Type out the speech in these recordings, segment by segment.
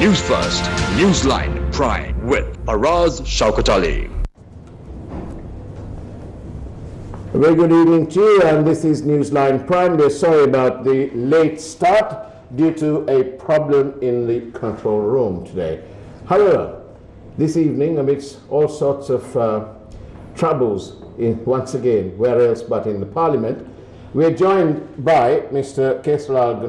News First, Newsline Prime with Faraz Shaukatali. A very good evening to you, and this is Newsline Prime. We're sorry about the late start due to a problem in the control room today. However, this evening, amidst all sorts of troubles, once again, where else but in the Parliament, we are joined by Mr. Kesaralal,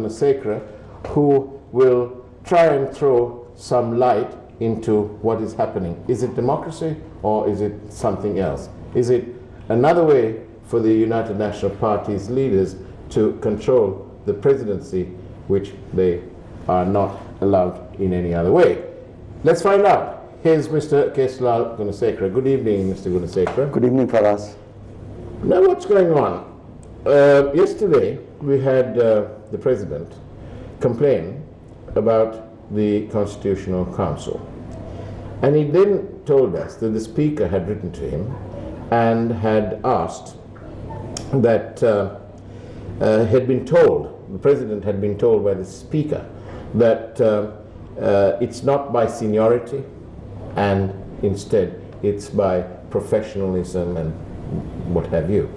who will try and throw some light into what is happening. Is it democracy or is it something else? Is it another way for the United National Party's leaders to control the presidency, which they are not allowed in any other way? Let's find out. Here's Mr. Kesaralal Faraz. Good evening, Mr. Faraz. Good evening, Faraz. Now, what's going on? Yesterday, we had the President complain about the Constitutional Council. And he then told us that the Speaker had written to him and had asked that had been told, the President had been told by the Speaker that it's not by seniority and instead it's by professionalism and what have you.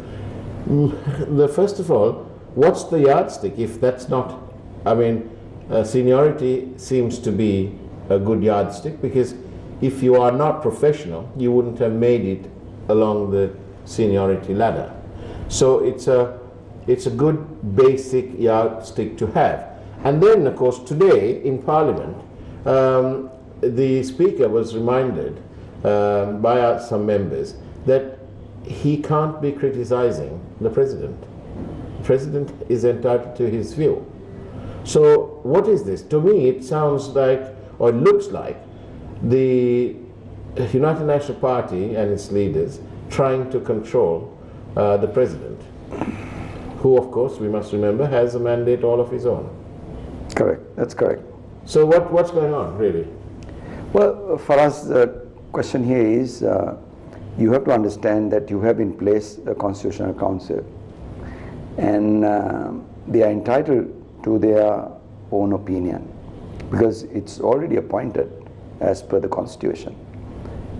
First of all, what's the yardstick if that's not, I mean, seniority seems to be a good yardstick, because if you are not professional, you wouldn't have made it along the seniority ladder. So it's a good basic yardstick to have. And then, of course, today in Parliament, the Speaker was reminded by some members that he can't be criticizing the President. The President is entitled to his view. So what is this? To me, it sounds like, or it looks like, the United National Party and its leaders trying to control the President, who, of course, we must remember, has a mandate all of his own. Correct, that's correct. So what's going on, really? Well, Faraz, the question here is, you have to understand that you have in place a Constitutional Council, and they are entitled to their own opinion, because it's already appointed as per the Constitution.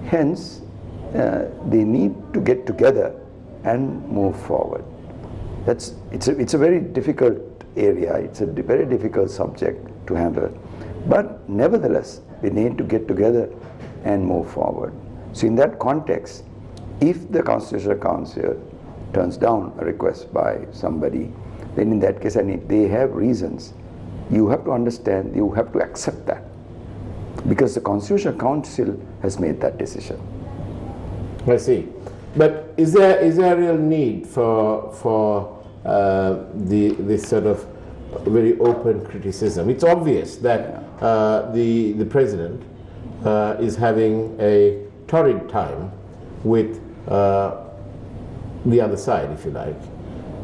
Hence, they need to get together and move forward. It's a very difficult area, it's a very difficult subject to handle. But nevertheless, they need to get together and move forward. So in that context, if the Constitutional Council turns down a request by somebody, then in that case, and if they have reasons, you have to understand, you have to accept that, because the Constitutional Council has made that decision. I see. But is there a real need for this sort of very open criticism? It's obvious that the President is having a torrid time with the other side, if you like.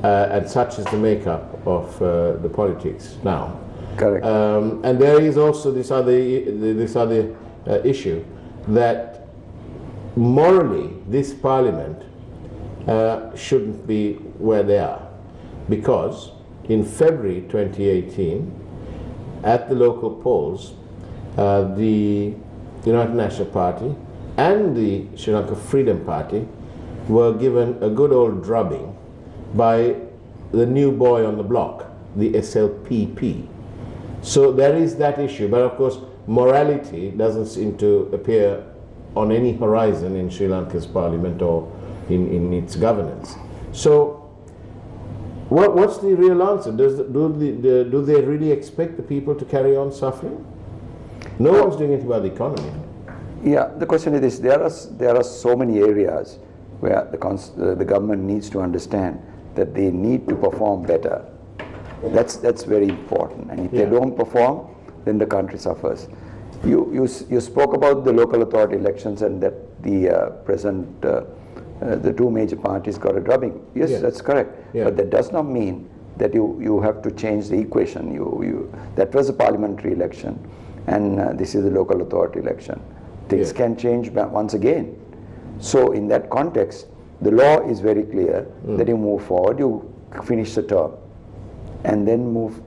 And such is the makeup of the politics now. Correct. And there is also this other issue that morally this Parliament shouldn't be where they are, because in February 2018, at the local polls, the United National Party and the Sri Lanka Freedom Party were given a good old drubbing by the new boy on the block, the SLPP. So there is that issue, but of course morality doesn't seem to appear on any horizon in Sri Lanka's parliament or in its governance. So what's the real answer? Do they really expect the people to carry on suffering? No one's doing anything about the economy. Yeah, the question is this: there are so many areas where the government needs to understand that they need to perform better. That's very important, and if they don't perform, then the country suffers. You spoke about the local authority elections and that the present the two major parties got a drubbing. Yes, that's correct. But that does not mean that you have to change the equation. That was a parliamentary election, and this is the local authority election. Things can change once again. So in that context, the law is very clear that you move forward, you finish the term, and then move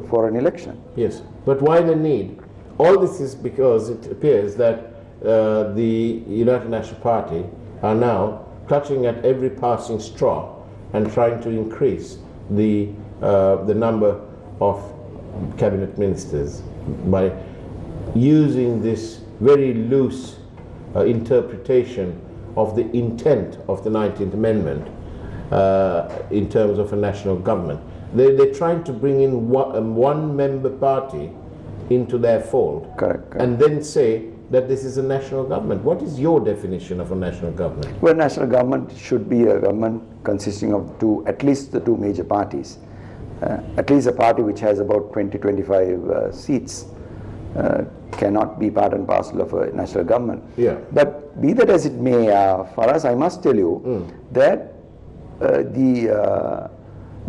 for an election. Yes, but why the need all this is because it appears that the United National Party are now clutching at every passing straw and trying to increase the number of cabinet ministers by using this very loose interpretation of the intent of the 19th Amendment in terms of a national government. They're trying to bring in one member party into their fold. Correct. And then say that this is a national government. What is your definition of a national government? Well, national government should be a government consisting of at least the two major parties. At least a party which has about 20-25 seats cannot be part and parcel of a national government. Yeah. But be that as it may, Faraz, I must tell you that the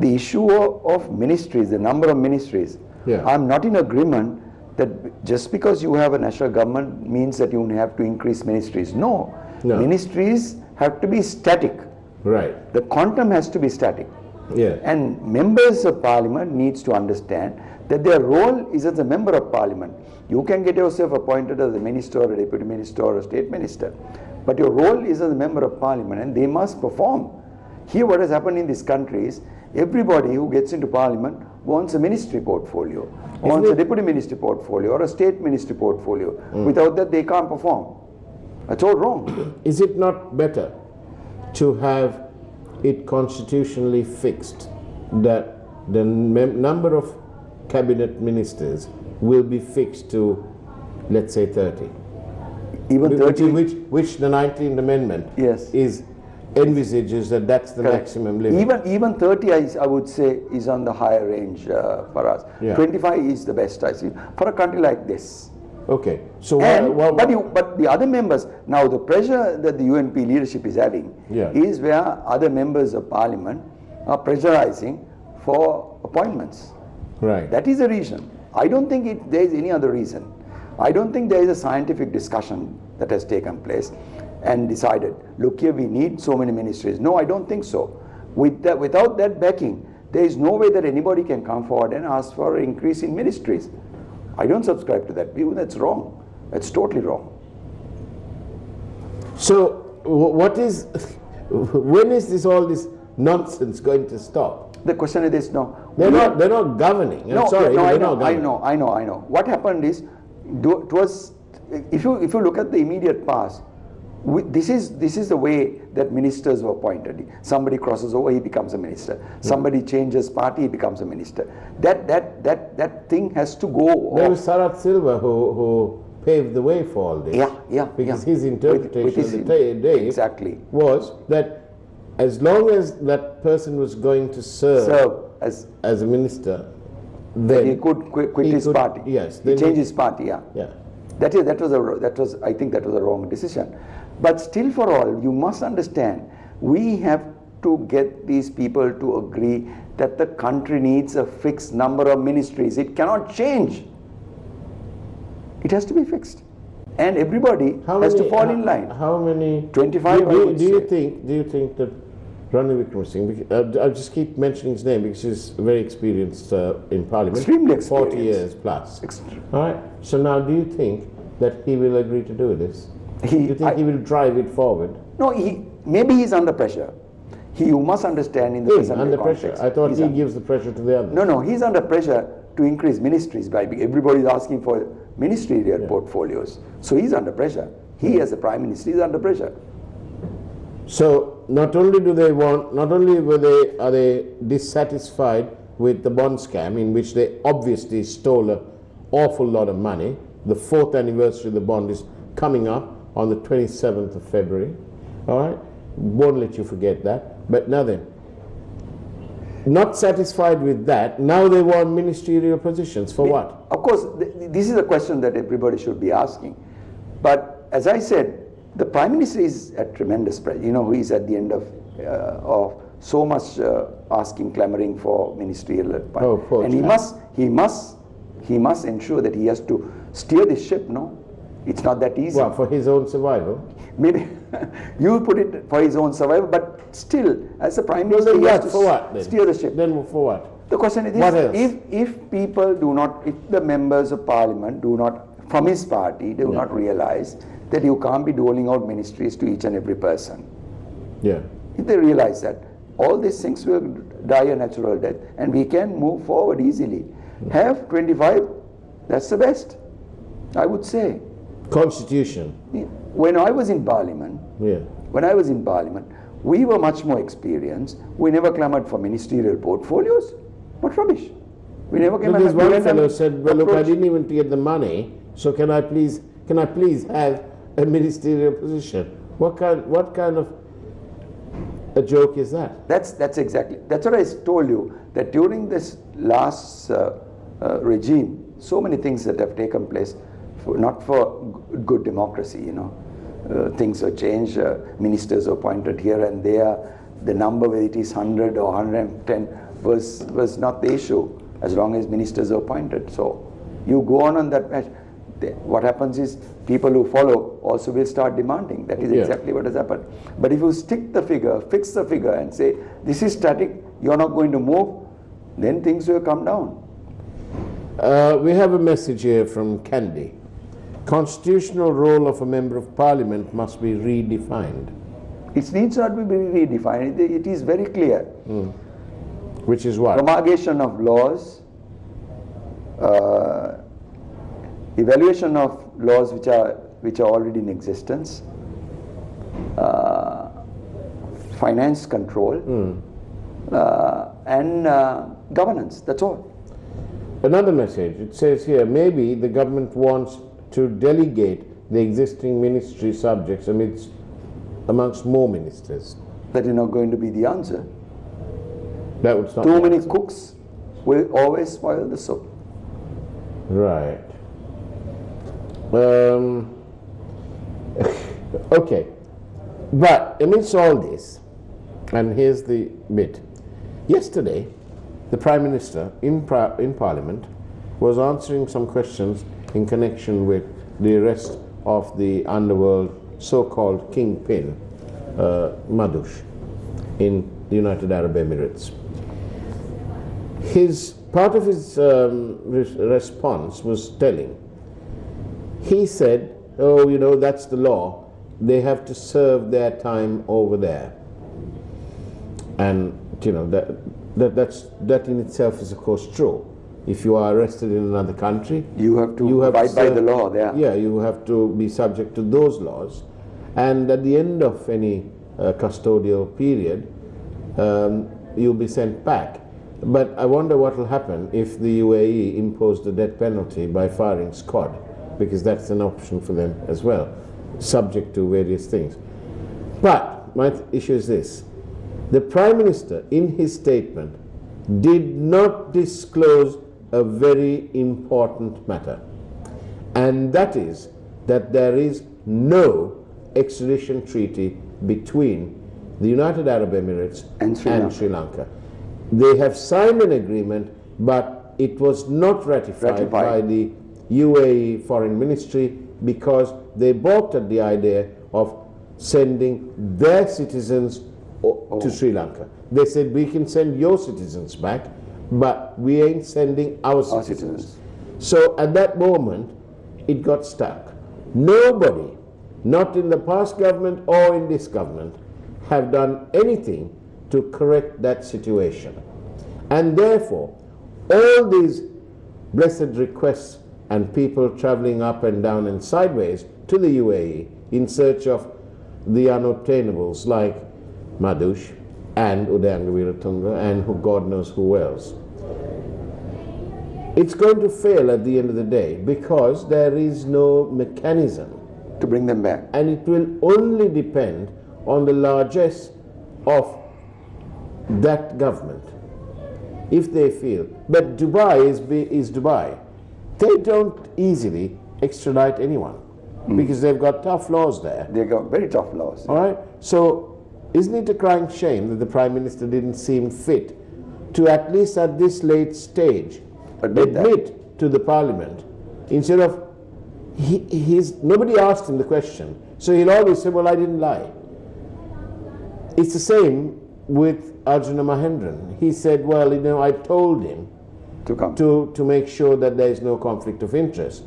issue of ministries, the number of ministries, I'm not in agreement that just because you have a national government means that you have to increase ministries. No. Ministries have to be static. Right. The quantum has to be static. Yeah. And members of parliament needs to understand that their role is as a member of parliament. You can get yourself appointed as a minister or a deputy minister or a state minister, but your role is as a member of parliament and they must perform. Here what has happened in this country is everybody who gets into parliament wants a ministry portfolio, wants a deputy ministry portfolio or a state ministry portfolio. Without that they can't perform. That's all wrong. Is it not better to have it constitutionally fixed that the number of cabinet ministers will be fixed to, let's say, 30? Even 30? Which the 19th Amendment envisages that that's the maximum limit. Even 30, I would say, is on the higher range for us. 25 is the best, I see, for a country like this. Okay. So but the other members, now the pressure that the UNP leadership is having is where other members of parliament are pressurizing for appointments. Right. That is the reason. I don't think there is any other reason. I don't think there is a scientific discussion that has taken place and decided, look here, we need so many ministries. No, I don't think so. Without that backing, there is no way that anybody can come forward and ask for an increase in ministries. I don't subscribe to that view. That's wrong. That's totally wrong. So, when is all this nonsense going to stop? The question is this: no, they're not governing. I know. What happened is, if you look at the immediate past, this is the way that ministers were appointed. Somebody crosses over, he becomes a minister. Somebody changes party, he becomes a minister. That thing has to go. There was Sarat Silva who paved the way for all this. Because his interpretation of the day was that as long as that person was going to serve as a minister, then he could quit his party. Yes, he changed his party. That was I think that was a wrong decision. But still, for all, you must understand, we have to get these people to agree that the country needs a fixed number of ministries. It cannot change. It has to be fixed, and everybody has to fall in line. How many? 25. Do you think that Ranil Wickremesinghe, I'll just keep mentioning his name because he's very experienced in Parliament. Extremely experienced. 40 years plus. All right. So now, do you think that he will agree to do this? Do you think he will drive it forward? No, maybe he's under pressure. You must understand in the present under context. pressure. I thought he gives the pressure to the others. No, he's under pressure to increase ministries. Everybody is asking for ministerial portfolios. So he's under pressure. He as the Prime Minister is under pressure. So not only are they dissatisfied with the bond scam in which they obviously stole an awful lot of money. The 4th anniversary of the bond is coming up on the 27th of February. All right, won't let you forget that. But now then, not satisfied with that, now they want ministerial positions for what? Of course, this is a question that everybody should be asking. But as I said, the Prime Minister is at tremendous pressure. You know, he is at the end of so much clamoring for ministerial appointment. And he must ensure that he has to steer the ship. No, it's not that easy. Well, for his own survival. Maybe you put it for his own survival, but still, as the Prime Minister, he has to steer the ship. Then for what? The question is this: if people do not, if the members of Parliament do not from his party do not realize that you can't be doling out ministries to each and every person. Yeah. If they realize that, all these things will die a natural death and we can move forward easily. Have 25, that's the best, I would say. Constitution. When I was in Parliament, we were much more experienced. We never clamored for ministerial portfolios. What rubbish. We never came. This one fellow said, well, look, I didn't even get the money, so can I please have a ministerial position? What kind of a joke is that? That's what I told you, that during this last regime, so many things that have taken place, not for good democracy, you know. Things have changed, ministers are appointed here and there. The number, whether it is 100 or 110, was not the issue, as long as ministers are appointed. So you go on that match. What happens is people who follow also will start demanding. That is exactly what has happened. But if you stick the figure, fix the figure and say, this is static, you're not going to move, then things will come down. We have a message here from Candy. Constitutional role of a member of parliament must be redefined. It needs not be redefined. It is very clear. Which is what? Promulgation of laws, evaluation of laws which are already in existence, finance control, and governance. That's all. Another message. It says here, maybe the government wants to delegate the existing ministry subjects amongst more ministers. That is not going to be the answer. That would not Too many cooks will always spoil the soup. Right. Okay. But amidst all this, and here's the bit. Yesterday, the Prime Minister in Parliament was answering some questions in connection with the arrest of the underworld so-called kingpin, Madush, in the United Arab Emirates. Part of his response was telling. He said, oh, you know, that's the law. They have to serve their time over there. And, you know, that in itself is, of course, true. If you are arrested in another country, you have to abide by the law there. Yeah, you have to be subject to those laws. And at the end of any custodial period, you'll be sent back. But I wonder what will happen if the UAE imposed the death penalty by firing squad, because that's an option for them as well, subject to various things. But my issue is this. The Prime Minister, in his statement, did not disclose a very important matter, and that is that there is no extradition treaty between the United Arab Emirates and Sri Lanka. They have signed an agreement, but it was not ratified by the UAE Foreign Ministry because they balked at the idea of sending their citizens to Sri Lanka. They said, we can send your citizens back, but we ain't sending our citizens. So at that moment, it got stuck. Nobody, not in the past government or in this government, have done anything to correct that situation. And therefore, all these blessed requests and people traveling up and down and sideways to the UAE in search of the unobtainables like Madush and Udayanga Weeratunga and God knows who else. It's going to fail at the end of the day because there is no mechanism to bring them back. And it will only depend on the largesse of that government, if they feel. But Dubai is Dubai. They don't easily extradite anyone because they've got tough laws there. They've got very tough laws. All right. So isn't it a crying shame that the Prime Minister didn't seem fit to, at least at this late stage, admit to the Parliament, instead of nobody asked him the question, so he'll always say, well, I didn't lie. It's the same with Arjuna Mahendran. He said, well, you know, I told him to make sure that there is no conflict of interest.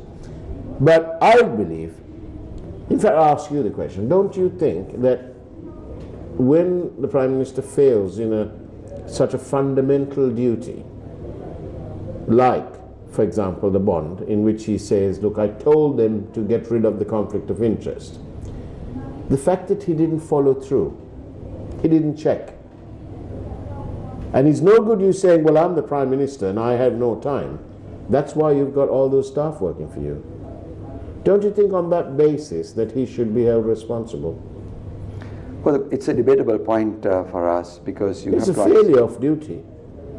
But I believe, in fact, I'll ask you the question, don't you think that when the Prime Minister fails in such a fundamental duty, like, for example, the bond, in which he says, look, I told them to get rid of the conflict of interest, the fact that he didn't follow through, he didn't check, and it's no good you saying, well, I'm the Prime Minister and I have no time. That's why you've got all those staff working for you. Don't you think on that basis that he should be held responsible? Well, it's a debatable point for us, because you it's have a to failure of duty.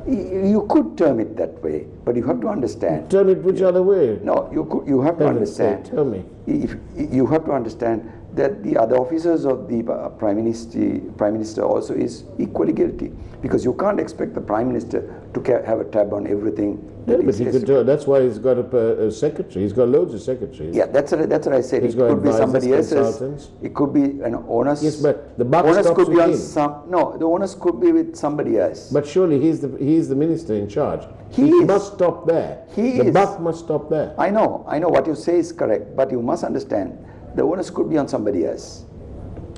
You could term it that way, but you have to understand. Term it which other way? No, you have to understand. Tell me. You have to understand that the other officers of the Prime Minister also is equally guilty, because you can't expect the Prime Minister to have a tab on everything. Yeah, but he could, that's why he's got a secretary. He's got loads of secretaries. Yeah, that's what I said. It could be somebody else's. It could be an onus. Yes, but the buck onus stops could be with on him. some. No, the onus could be with somebody else. But surely he's the minister in charge. He must stop there. The buck must stop there. I know what you say is correct, but you must understand the onus could be on somebody else.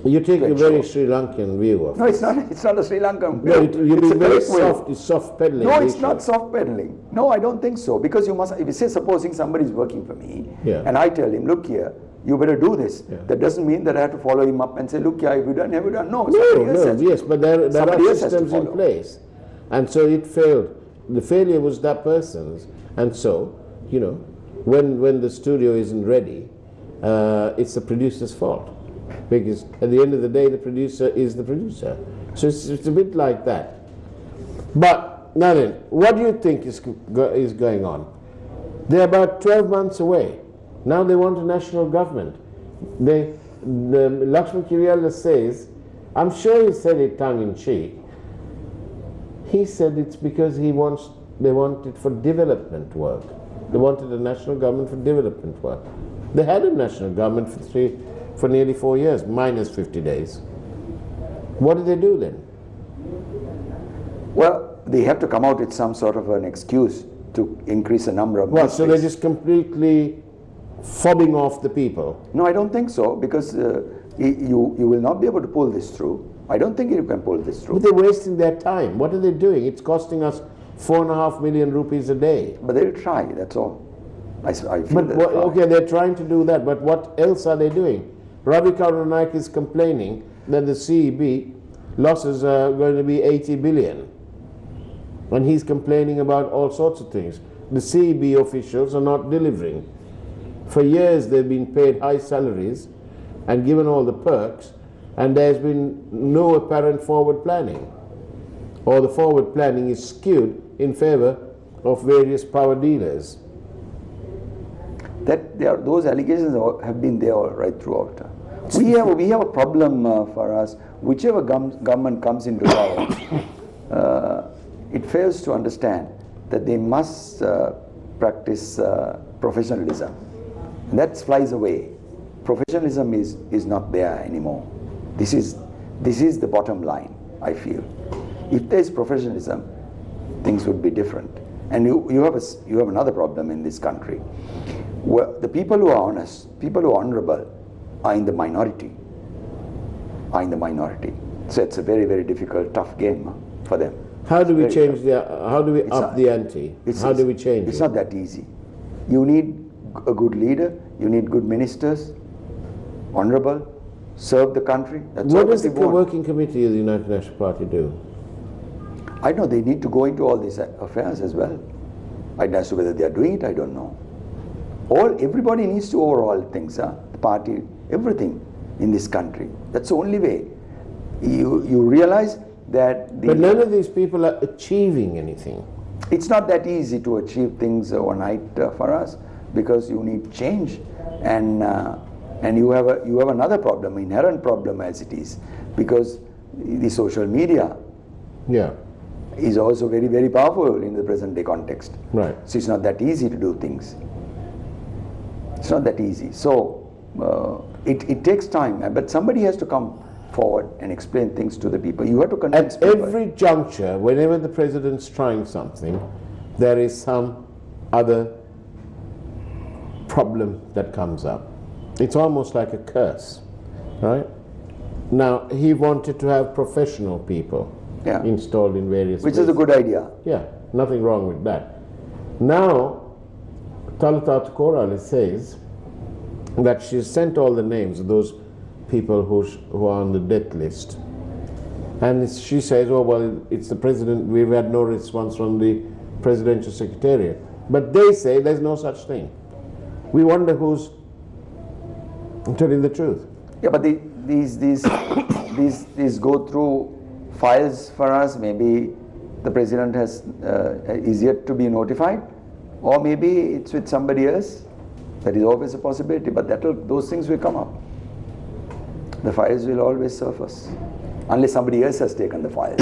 You take a very Sri Lankan view of it. No, it's not. It's not a Sri Lankan view. No, you've been very soft. Way. It's soft peddling. No, it's not soft peddling. No, I don't think so. Because you must. If you say, supposing somebody is working for me, and I tell him, look here, you better do this. That doesn't mean that I have to follow him up and say, look, have you done? Have you done? No. Yes, but there are systems in place, and so it failed. The failure was that person's, and so when the studio isn't ready, it's the producer's fault. Because at the end of the day, the producer is the producer. So it's a bit like that. But now then, what do you think is going on? They're about 12 months away. Now they want a national government. Lakshman Kiriella says, I'm sure he said it tongue-in-cheek, he said it's because they want it for development work. They wanted a national government for development work. They had a national government for nearly 4 years, minus 50 days. What do they do then? Well, they have to come out with some sort of an excuse to increase the number of Well, so they're just completely fobbing off the people? No, I don't think so, because you will not be able to pull this through. I don't think you can pull this through. But they're wasting their time. What are they doing? It's costing us 4.5 million rupees a day. But they'll try, that's all. I feel okay, they're trying to do that, but what else are they doing? Ravi Karunaik is complaining that the CEB losses are going to be 80 billion. And he's complaining about all sorts of things. The CEB officials are not delivering. For years they've been paid high salaries and given all the perks, and there's been no apparent forward planning. Or the forward planning is skewed in favor of various power dealers. Those allegations have been there all right throughout. We have a problem for us. Whichever government comes into power, it fails to understand that they must practice professionalism. And that flies away. Professionalism is not there anymore. This is the bottom line, I feel. If there is professionalism, things would be different. And you have another problem in this country. Well, the people who are honest, people who are honorable, are in the minority. So it's a very, very difficult, tough game for them. How do we change how do we up the ante? How do we change it? It's not that easy. You need a good leader, you need good ministers, honorable, serve the country. That's what does the working committee of the United National Party do? I know they need to go into all these affairs as well. As to whether they are doing it, I don't know. Everybody needs to overhaul things, the party, everything in this country. That's the only way. You realize that but none of these people are achieving anything. It's not that easy to achieve things overnight for us, because you need change, and you have another problem, inherent problem as it is, because the social media is also very, very powerful in the present day context. Right. So it's not that easy to do things. It's not that easy. So it takes time, but somebody has to come forward and explain things to the people. You have to convince people. At every juncture, whenever the president's trying something, there is some other problem that comes up. It's almost like a curse, right? Now, he wanted to have professional people installed in various Which places. is a good idea. Yeah, nothing wrong with that. Now, Talata Korali says that she sent all the names of those people who are on the death list. And she says, oh, well, it's the president, we've had no response from the presidential secretariat. But they say there's no such thing. We wonder who's telling the truth. Yeah, but these go through files for us. Maybe the president is yet to be notified, or maybe it's with somebody else. That is always a possibility, but those things will come up. The files will always surface, unless somebody else has taken the files.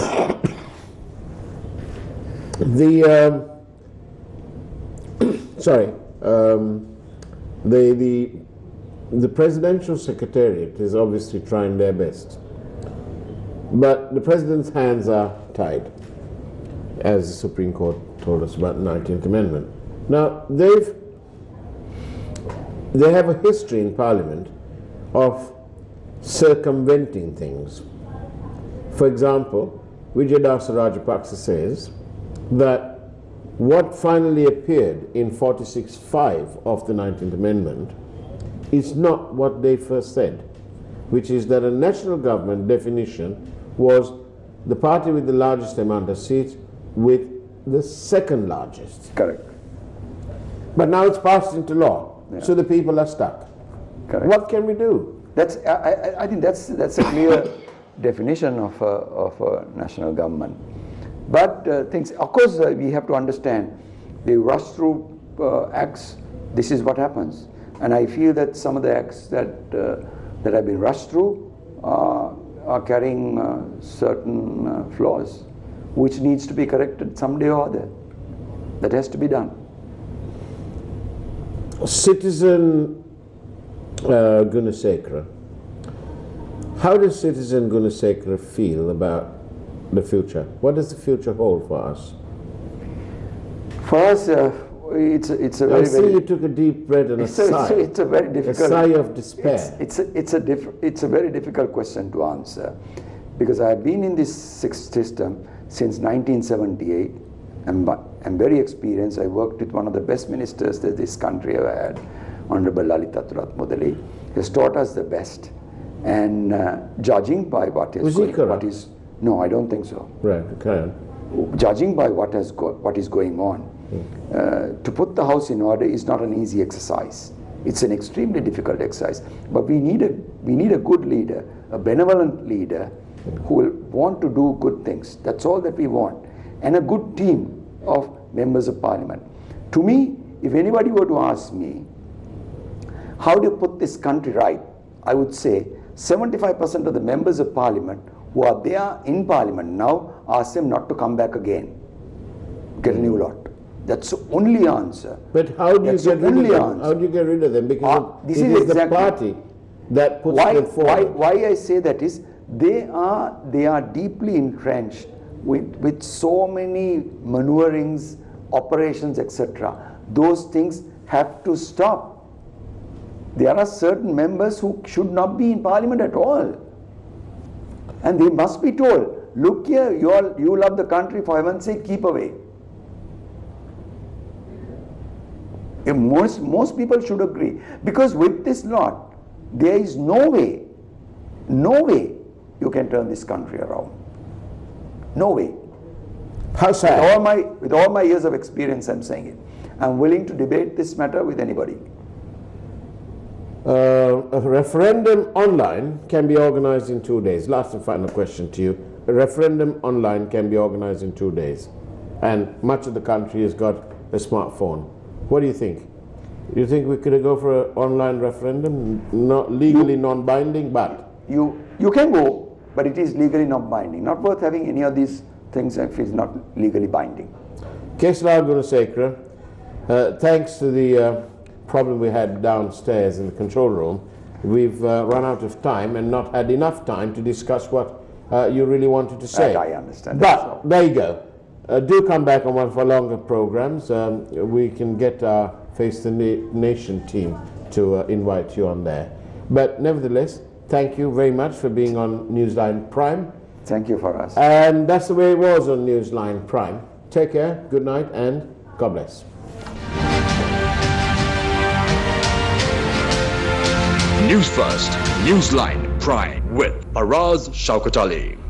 The presidential secretariat is obviously trying their best, but the president's hands are tied, as the Supreme Court told us about the 19th Amendment. Now, they have a history in Parliament of circumventing things. For example, Vijayadasa Rajapaksa says that what finally appeared in 46(5) of the 19th Amendment is not what they first said, which is that a national government definition was the party with the largest amount of seats with the second largest. Correct. But now it's passed into law, so the people are stuck. Correct. What can we do? I think that's a clear definition of a national government. But of course, we have to understand, they rush through acts. This is what happens, and I feel that some of the acts that have been rushed through are carrying certain flaws, which needs to be corrected someday or other. That has to be done. Citizen Gunasekara, how does Citizen Gunasekara feel about the future? What does the future hold for us? For us, it's a very. I see you took a deep breath and a sigh. It's a very difficult. A sigh of despair. It's a very difficult question to answer, because I have been in this system since 1978. I'm very experienced. I worked with one of the best ministers that this country ever had, Honorable Lalitaturat Mudali. He has taught us the best, and judging by what is no, I don't think so. Right, okay. Judging by what is going on, to put the house in order is not an easy exercise. It's an extremely difficult exercise. But we need a good leader, a benevolent leader, who will want to do good things. That's all that we want, and a good team of members of Parliament. To me, if anybody were to ask me, how do you put this country right, I would say 75% of the members of Parliament who are there in Parliament now, ask them not to come back again. Get a new lot. That's the only answer. But how do you get rid of them? How do you get rid of them? Because it is the party that puts them forward. Why I say that is, they are deeply entrenched with so many maneuverings, operations, etc. Those things have to stop. There are certain members who should not be in Parliament at all. And they must be told, look here, you love the country, for heaven's sake, keep away. Most people should agree. Because with this lot, there is no way you can turn this country around. No way. How sad? With all my years of experience, I'm saying it. I'm willing to debate this matter with anybody. A referendum online can be organized in 2 days. Last and final question to you. A referendum online can be organized in 2 days. And much of the country has got a smartphone. What do you think? Do you think we could go for an online referendum? Not legally non-binding, but... You can go, but it is legally not binding. Not worth having any of these things if it's not legally binding. Kesaralal Gunasekara, thanks to the problem we had downstairs in the control room, we've run out of time and not had enough time to discuss what you really wanted to say. I understand. But there you go. Do come back on one of our longer programs. We can get our Face the Nation team to invite you on there. But nevertheless, thank you very much for being on Newsline Prime. Thank you, Faraz. And that's the way it was on Newsline Prime. Take care, good night, and God bless. News First, Newsline Prime with Faraz Shaukat Ali.